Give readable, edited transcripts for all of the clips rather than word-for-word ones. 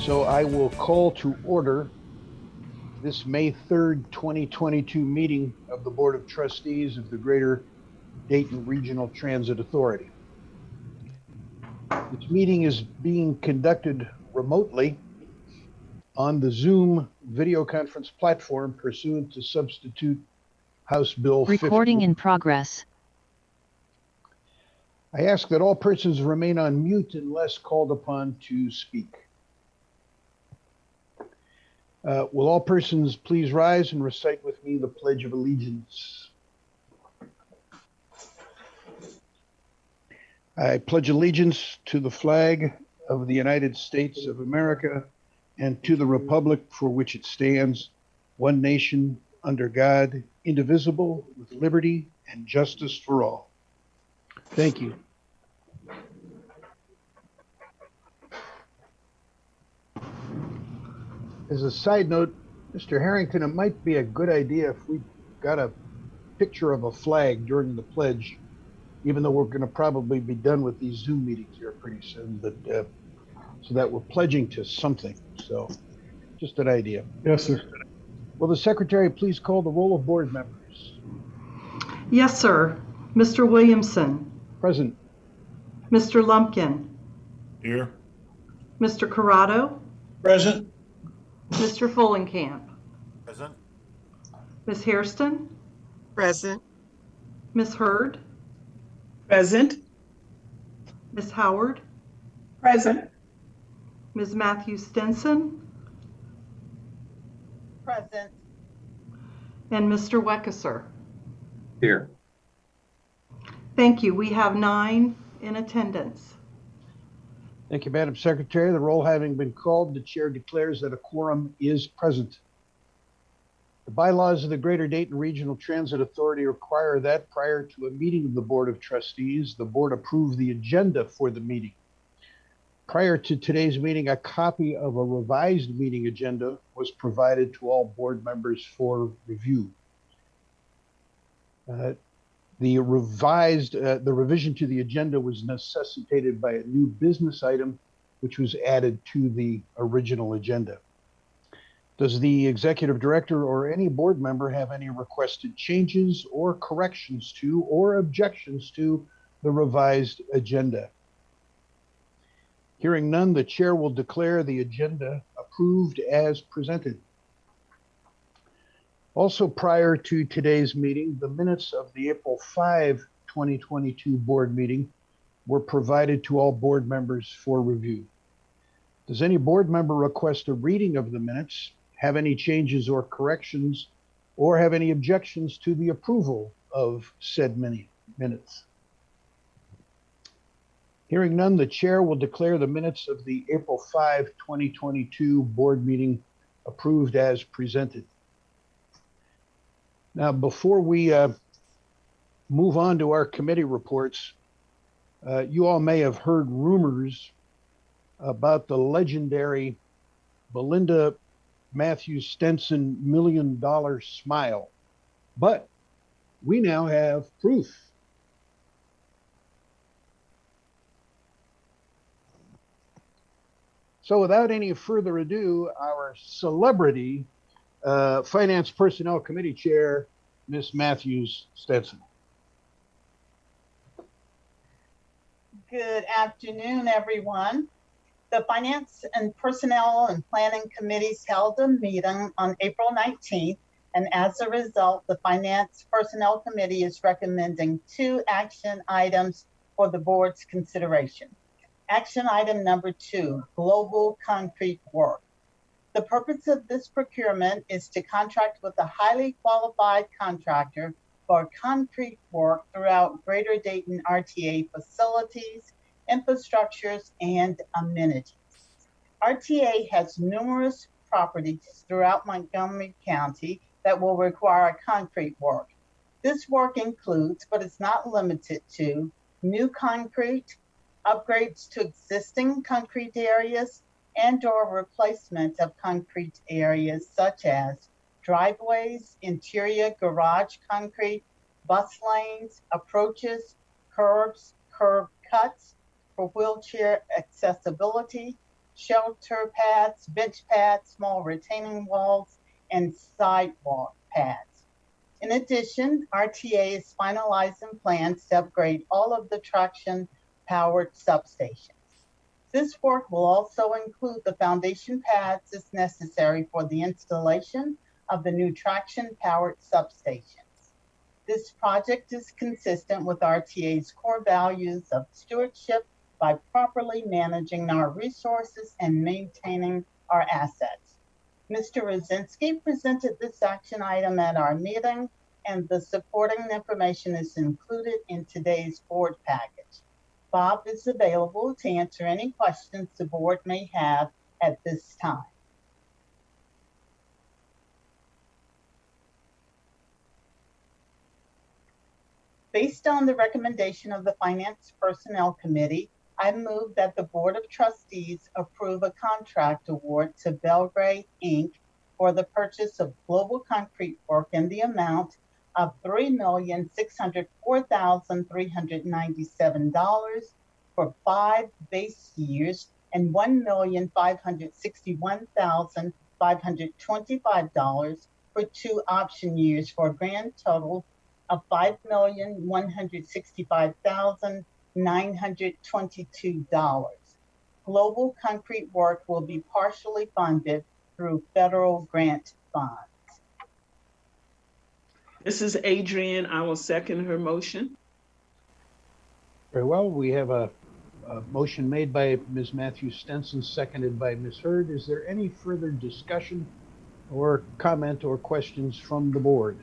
So I will call to order this May 3rd, 2022 meeting of the Board of Trustees of the Greater Dayton Regional Transit Authority. This meeting is being conducted remotely on the Zoom video conference platform pursuant to substitute House Bill 50. Recording in progress. I ask that all persons remain on mute unless called upon to speak. Will all persons please rise and recite with me the Pledge of Allegiance? I pledge allegiance to the flag of the United States of America and to the republic for which it stands, one nation, under God, indivisible, with liberty and justice for all. Thank you. As a side note, Mr. Harrington, it might be a good idea if we got a picture of a flag during the pledge, even though we're going to probably be done with these Zoom meetings here pretty soon, but so that we're pledging to something. So just an idea. Yes, sir. Will the secretary please call the roll of board members? Yes, sir. Mr. Williamson. Present. Mr. Lumpkin. Here. Mr. Corrado. Present. Mr. Fullenkamp. Present. Ms. Hairston. Present. Ms. Hurd. Present. Ms. Howard. Present. Ms. Matthews Stenson. Present. And Mr. Weckesser. Here. Thank you. We have 9 in attendance. Thank you, Madam Secretary. The roll having been called, the chair declares that a quorum is present. The bylaws of the Greater Dayton Regional Transit Authority require that prior to a meeting of the Board of Trustees, the board approve the agenda for the meeting. Prior to today's meeting, a copy of a revised meeting agenda was provided to all board members for review. The revision to the agenda was necessitated by a new business item, which was added to the original agenda. Does the executive director or any board member have any requested changes or corrections to or objections to the revised agenda? Hearing none, the chair will declare the agenda approved as presented. Also, prior to today's meeting, the minutes of the April 5, 2022 board meeting were provided to all board members for review. Does any board member request a reading of the minutes, have any changes or corrections, or have any objections to the approval of said minutes? Hearing none, the chair will declare the minutes of the April 5, 2022 board meeting approved as presented. Now, before we move on to our committee reports, you all may have heard rumors about the legendary Belinda Matthews Stenson $1 million smile, but we now have proof. So without any further ado, our celebrity Finance Personnel Committee Chair, Ms. Matthews Stenson. Good afternoon, everyone. The Finance and Personnel and Planning Committees held a meeting on April 19th, and as a result, the Finance Personnel Committee is recommending 2 action items for the board's consideration. Action item number 2, global concrete work. The purpose of this procurement is to contract with a highly qualified contractor for concrete work throughout Greater Dayton RTA facilities, infrastructures, and amenities. RTA has numerous properties throughout Montgomery County that will require concrete work. This work includes, but is not limited to, new concrete, upgrades to existing concrete areas, and/or replacement of concrete areas such as driveways, interior garage concrete, bus lanes, approaches, curbs, curb cuts for wheelchair accessibility, shelter paths, bench paths, small retaining walls, and sidewalk paths. In addition, RTA is finalizing plans to upgrade all of the traction-powered substations. This work will also include the foundation pads as necessary for the installation of the new traction-powered substations. This project is consistent with RTA's core values of stewardship by properly managing our resources and maintaining our assets. Mr. Rosinski presented this action item at our meeting, and the supporting information is included in today's board package. Bob is available to answer any questions the board may have at this time. Based on the recommendation of the Finance Personnel Committee, I move that the Board of Trustees approve a contract award to Belgrade, Inc. for the purchase of global concrete work in the amount of $3,604,397 for 5 base years and $1,561,525 for 2 option years for a grand total of $5,165,922. Global concrete work will be partially funded through federal grant funds. This is Adrian. I will second her motion. Very well. We have a motion made by Ms. Matthews Stenson, seconded by Ms. Hurd. Is there any further discussion or comment or questions from the board?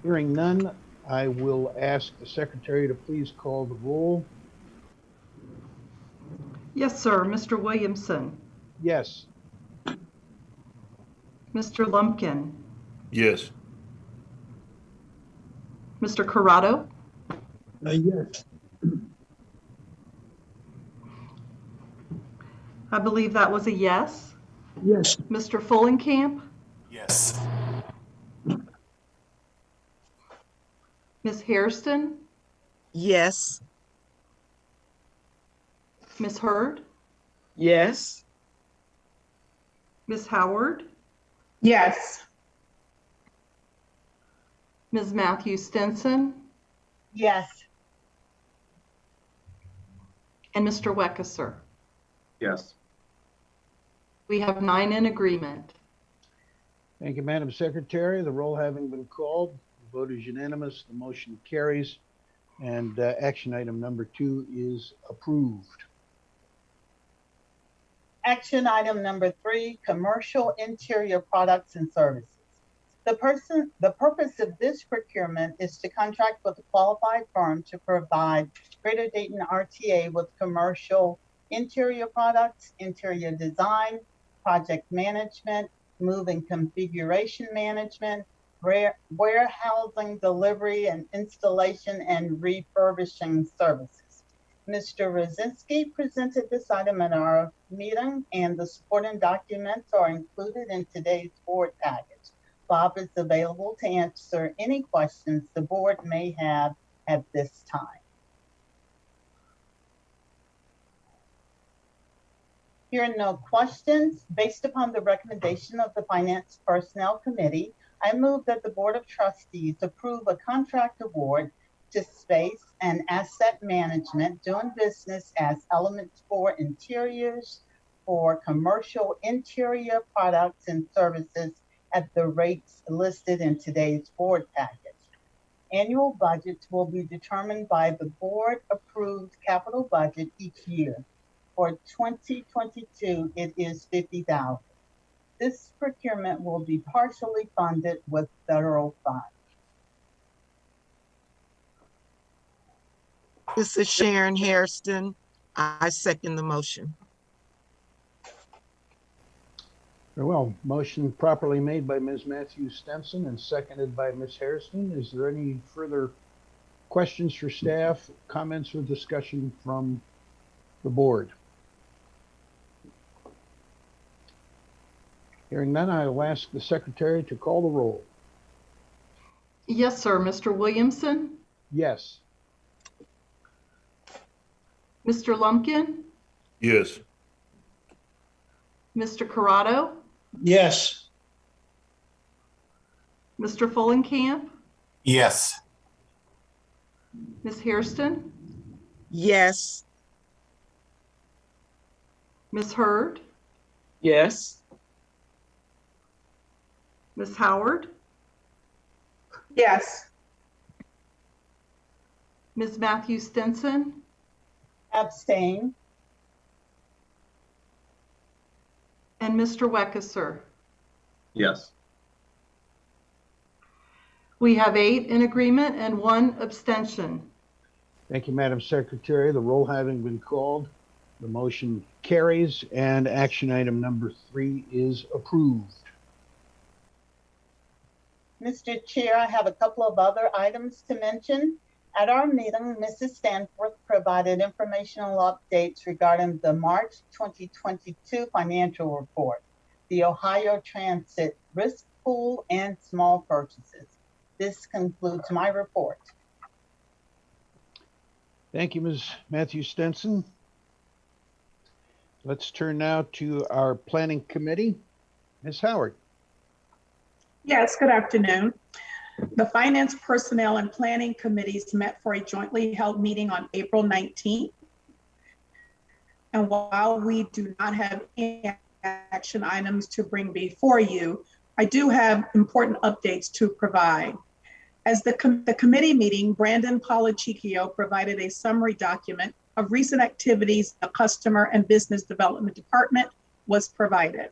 Hearing none, I will ask the secretary to please call the roll. Yes, sir. Mr. Williamson, Yes. Mr. Lumpkin, Yes. Mr. Corrado, Yes. I believe that was a yes. Yes. Mr. Fullenkamp, Yes. Ms. Hairston, Yes. Ms. Hurd, Yes. Ms. Howard, Yes. Ms. Matthews Stenson, Yes. and Mr. Weckesser. Yes. We have 9 in agreement. Thank you, Madam Secretary. The roll having been called, the vote is unanimous. The motion carries, and action item number 2 is approved. Action item number 3, commercial interior products and services. The purpose of this procurement is to contract with a qualified firm to provide Greater Dayton RTA with commercial interior products, interior design, project management, move and configuration management, warehousing, delivery and installation, and refurbishing services. Mr. Rosinski presented this item at our meeting, and the supporting documents are included in today's board package. Bob is available to answer any questions the board may have at this time. Hearing no questions, based upon the recommendation of the Finance Personnel Committee, I move that the Board of Trustees approve a contract award to Space and Asset Management doing business as Elements 4 Interiors for commercial interior products and services at the rates listed in today's board package. Annual budgets will be determined by the board-approved capital budget each year. For 2022, it is $50,000. This procurement will be partially funded with federal funds. This is Sharon Hairston. I second the motion. Very well. Motion properly made by Ms. Matthews Stenson and seconded by Ms. Hairston. Is there any further questions for staff, comments, or discussion from the board? Hearing none, I will ask the secretary to call the roll. Yes, sir. Mr. Williamson, Yes. Mr. Lumpkin, Yes. Mr. Corrado, Yes. Mr. Fullenkamp, Yes. Ms. Hairston, Yes. Ms. Hurd, Yes. Ms. Howard, Yes. Ms. Matthews Stinson, Abstain. and Mr. Weckesser. Yes. We have 8 in agreement and 1 abstention. Thank you, Madam Secretary. The roll having been called, the motion carries and action item number 3 is approved. Mr. Chair, I have a couple of other items to mention. At our meeting, Mrs. Stanforth provided informational updates regarding the March 2022 financial report, the Ohio Transit risk pool, and small purchases. This concludes my report. Thank you, Ms. Matthew Stenson. Let's turn now to our planning committee. Ms. Howard. Yes, good afternoon. The Finance, Personnel, and Planning Committees met for a jointly held meeting on April 19th. And while we do not have any action items to bring before you, I do have important updates to provide. As the committee meeting, Brandon Polachicchio provided a summary document of recent activities the Customer and Business Development Department was provided.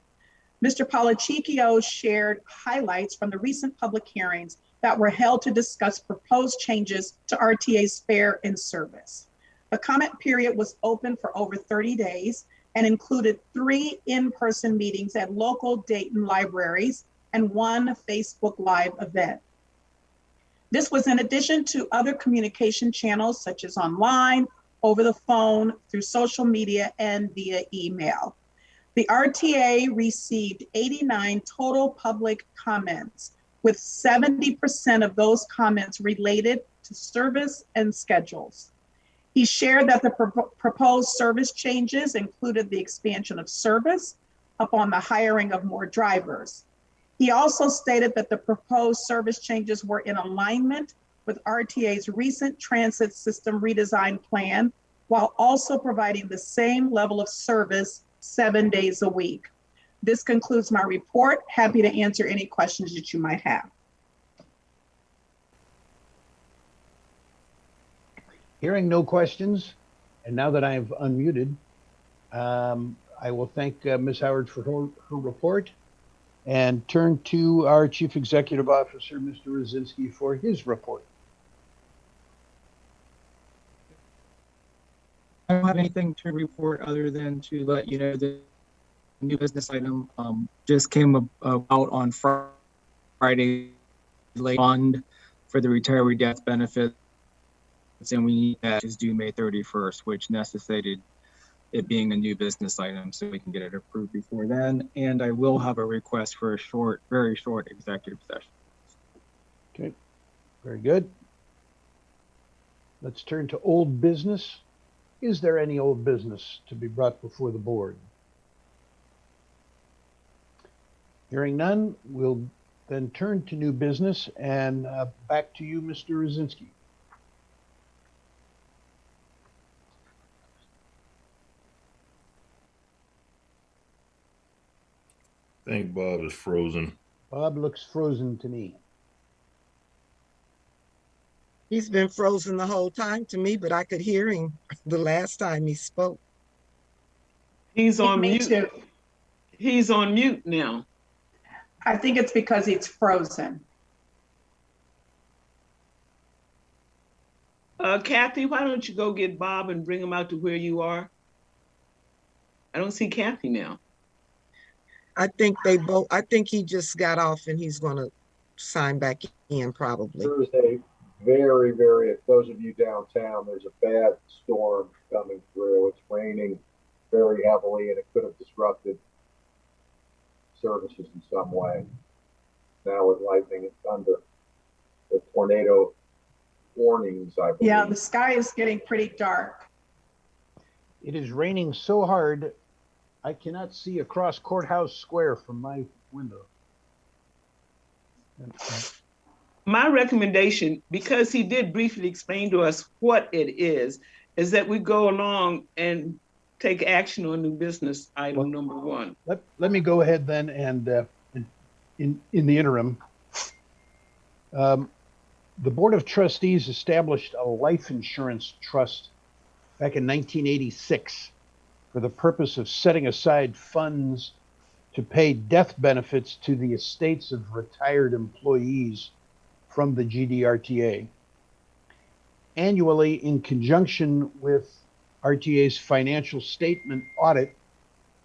Mr. Polachicchio shared highlights from the recent public hearings that were held to discuss proposed changes to RTA's fare and service. The comment period was open for over 30 days and included 3 in-person meetings at local Dayton libraries and 1 Facebook Live event. This was in addition to other communication channels such as online, over the phone, through social media, and via email. The RTA received 89 total public comments, with 70% of those comments related to service and schedules. He shared that the proposed service changes included the expansion of service upon the hiring of more drivers. He also stated that the proposed service changes were in alignment with RTA's recent transit system redesign plan, while also providing the same level of service 7 days a week. This concludes my report. Happy to answer any questions that you might have. Hearing no questions, and now that I have unmuted, I will thank Ms. Howard for her report and turn to our Chief Executive Officer, Mr. Rosinski, for his report. I don't have anything to report other than to let you know the new business item just came out on Friday, late fund for the retiree death benefits, and we need that is due May 31st, which necessitated it being a new business item so we can get it approved before then. And I will have a request for a very short executive session. Okay, very good. Let's turn to old business. Is there any old business to be brought before the board? Hearing none, we'll then turn to new business, and back to you, Mr. Rosinski. I think Bob is frozen. Bob looks frozen to me. He's been frozen the whole time to me, but I could hear him the last time he spoke. He's on Me mute. too. He's on mute now. I think it's because it's frozen. Kathy, why don't you go get Bob and bring him out to where you are? I don't see Kathy now. I think he just got off and he's gonna sign back in probably. Thursday, very, those of you downtown, there's a bad storm coming through. It's raining very heavily and it could have disrupted services in some way. Now with lightning and thunder, with tornado warnings, I believe. Yeah, the sky is getting pretty dark. It is raining so hard, I cannot see across Courthouse Square from my window. My recommendation, because he did briefly explain to us what it is that we go along and take action on new business item number 1. Let me go ahead then and in the interim, the Board of Trustees established a life insurance trust back in 1986 for the purpose of setting aside funds to pay death benefits to the estates of retired employees from the GDRTA. Annually, in conjunction with RTA's financial statement audit,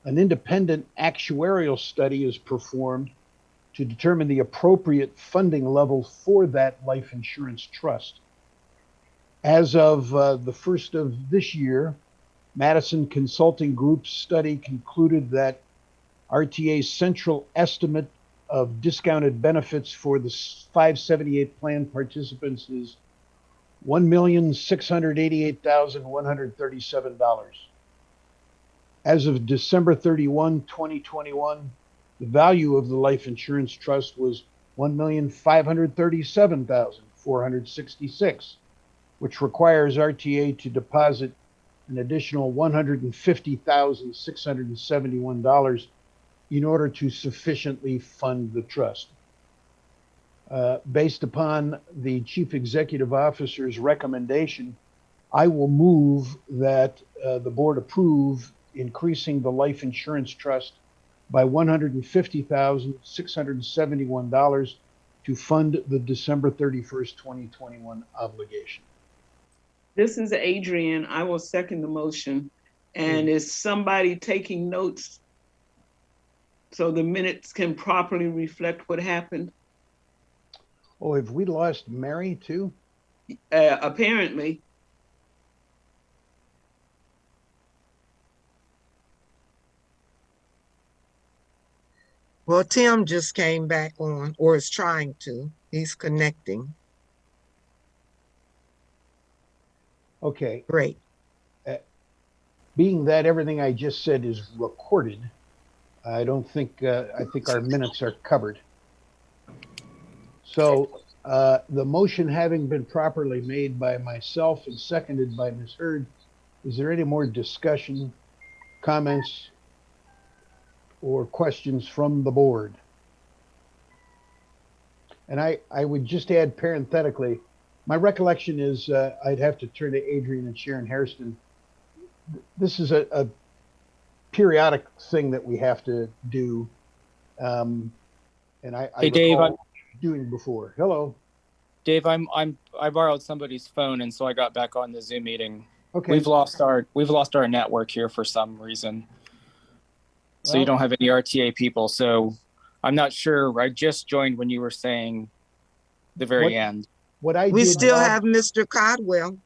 an independent actuarial study is performed to determine the appropriate funding level for that life insurance trust. As of the first of this year, Madison Consulting Group's study concluded that RTA's central estimate of discounted benefits for the 578 plan participants is $1,688,137. As of December 31, 2021, the value of the life insurance trust was $1,537,466, which requires RTA to deposit an additional $150,671 in order to sufficiently fund the trust. Based upon the Chief Executive Officer's recommendation, I will move that the board approve increasing the life insurance trust by $150,671 to fund the December 31st, 2021 obligation. This is Adrian. I will second the motion. And is somebody taking notes so the minutes can properly reflect what happened? Oh, have we lost Mary too? Apparently. Well, Tim just came back on, or is trying to. He's connecting. Okay. Great. Being that everything I just said is recorded, I think our minutes are covered. So the motion having been properly made by myself and seconded by Ms. Hurd, is there any more discussion, comments, or questions from the board? And I would just add parenthetically, my recollection is I'd have to turn to Adrian and Sharon Hairston. This is a periodic thing that we have to do. And Hey, Dave, I'm doing before. Hello. Dave. I borrowed somebody's phone, and so I got back on the Zoom meeting. Okay. We've lost our network here for some reason. So you don't have any RTA people. So I'm not sure. I just joined when you were saying the very end. We still have Mr. Codwell.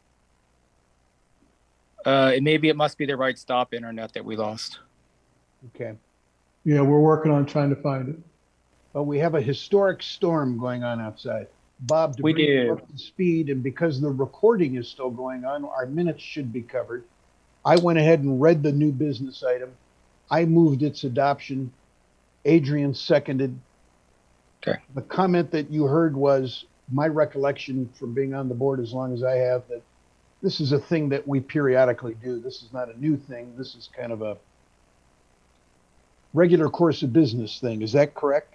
Maybe it must be the right stop internet that we lost. Okay. Yeah, we're working on trying to find it. But we have a historic storm going on outside. Bob, to bring you up to speed, and because the recording is still going on, our minutes should be covered. I went ahead and read the new business item. I moved its adoption. Adrian seconded. Okay. The comment that you heard was my recollection from being on the board as long as I have, that this is a thing that we periodically do. This is not a new thing. This is kind of a regular course of business thing. Is that correct?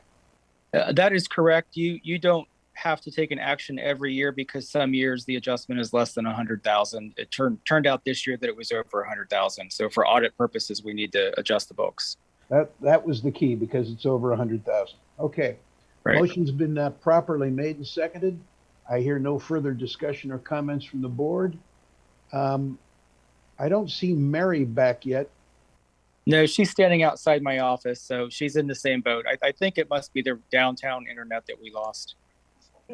That is correct. You don't have to take an action every year because some years the adjustment is less than 100,000. It turned out this year that it was over 100,000. So for audit purposes, we need to adjust the books. That was the key, because it's over 100,000. Okay. Right. Motion's been properly made and seconded. I hear no further discussion or comments from the board. I don't see Mary back yet. No, she's standing outside my office, so she's in the same boat. I think it must be the downtown internet that we lost.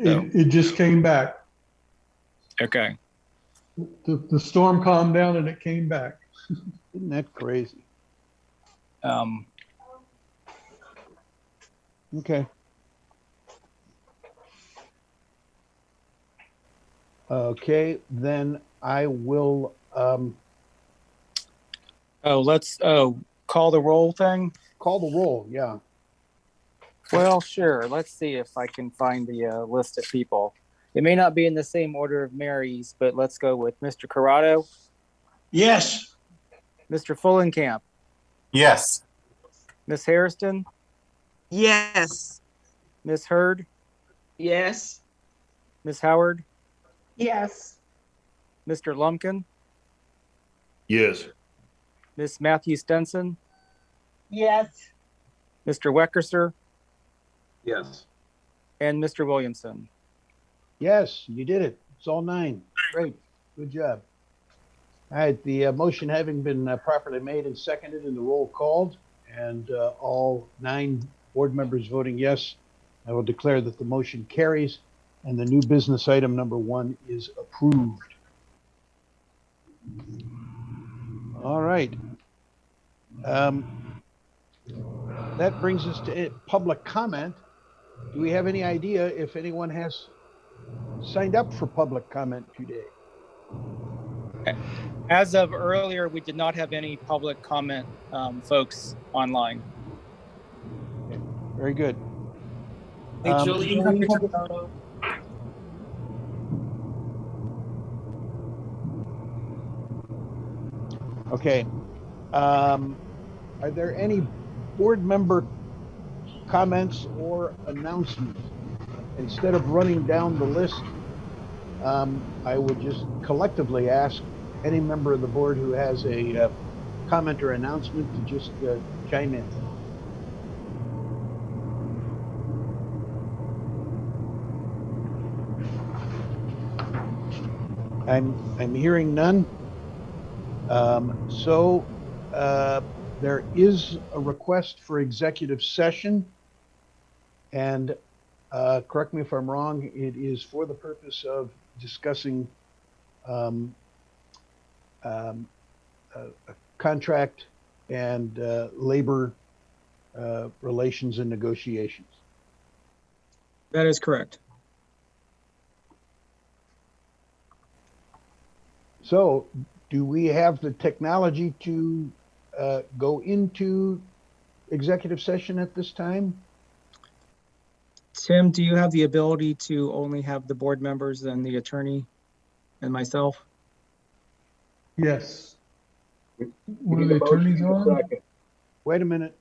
So. It just came back. Okay. The storm calmed down and it came back. Isn't that crazy? Okay. Okay, then I will Let's call the roll thing. Call the roll, yeah. Well, sure. Let's see if I can find the list of people. It may not be in the same order of Mary's, but let's go with Mr. Corrado, Yes. Mr. Fullenkamp, Yes. Miss Hairston, Yes. Miss Hurd, Yes. Miss Howard, Yes. Mr. Lumpkin, Yes. Miss Matthew Stenson, Yes. Mr. Weckerser, Yes. and Mr. Williamson. Yes, you did it. It's all 9. Great. Good job. All right, the motion having been properly made and seconded and the roll called, and all 9 board members voting yes, I will declare that the motion carries and the new business item number 1 is approved. All right. That brings us to public comment. Do we have any idea if anyone has signed up for public comment today? As of earlier, we did not have any public comment folks online. Very good. Hey, Julie, Okay. Are there any board member comments or announcements? Instead of running down the list, I would just collectively ask any member of the board who has a comment or announcement to just chime in. I'm hearing none. There is a request for executive session, and correct me if I'm wrong, it is for the purpose of discussing a contract and labor relations and negotiations. that is correct. So do we have the technology to go into executive session at this time? Tim, do you have the ability to only have the board members and the attorney and myself? Yes. We One of need the a motion attorneys in a on? second. Wait a minute.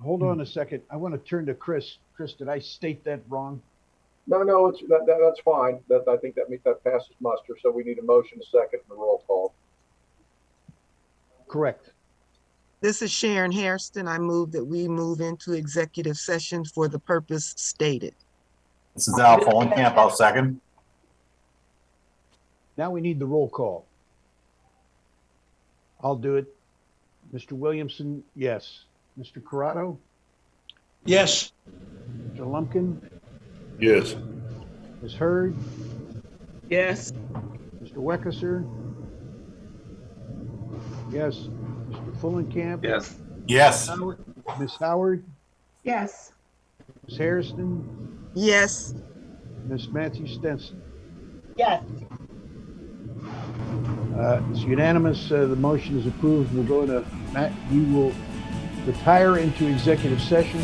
Hold on a second. I want to turn to Chris. Chris, did I state that wrong? No, it's, that's fine. I think that passes muster. So we need a motion, a second, and a roll call. Correct. This is Sharon Hairston. I move that we move into executive session for the purpose stated. This is Al Follenkamp. I'll second. Now we need the roll call. I'll do it. Mr. Williamson, yes. Mr. Corrado? Yes. Mr. Lumpkin? Yes. Ms. Hurd? Yes. Mr. Weckerser? Yes. Mr. Fullenkamp? Yes. Yes. Ms. Howard? Yes. Ms. Hairston? Yes. Ms. Matthew Stenson? Yes. It's unanimous. The motion is approved. We'll go to Matt. We will retire into executive session.